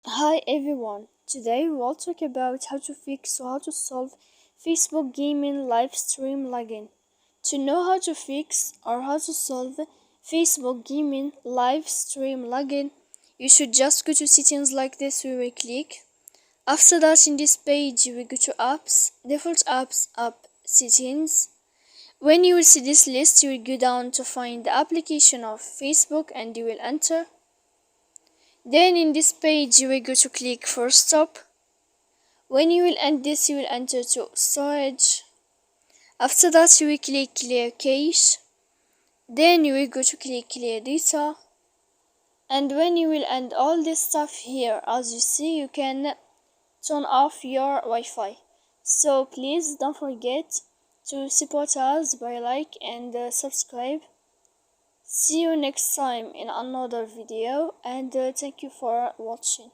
Hi everyone, today we'll talk about how to fix or how to solve Facebook gaming live stream lagging. To know how to fix or how to solve Facebook gaming live stream lagging, you should just go to settings like this. We will click. After that, in this page you will go to apps, default apps, app settings. When you will see this list, you will go down to find the application of Facebook and you will enter. Then in this page you will go to click for stop. When you will end this, you will enter to storage. After that you will click clear cache. Then you will go to click clear data. And when you will end all this stuff here, as you see, you can turn off your Wi-Fi. So please don't forget to support us by like and subscribe. See you next time in another video, and thank you for watching.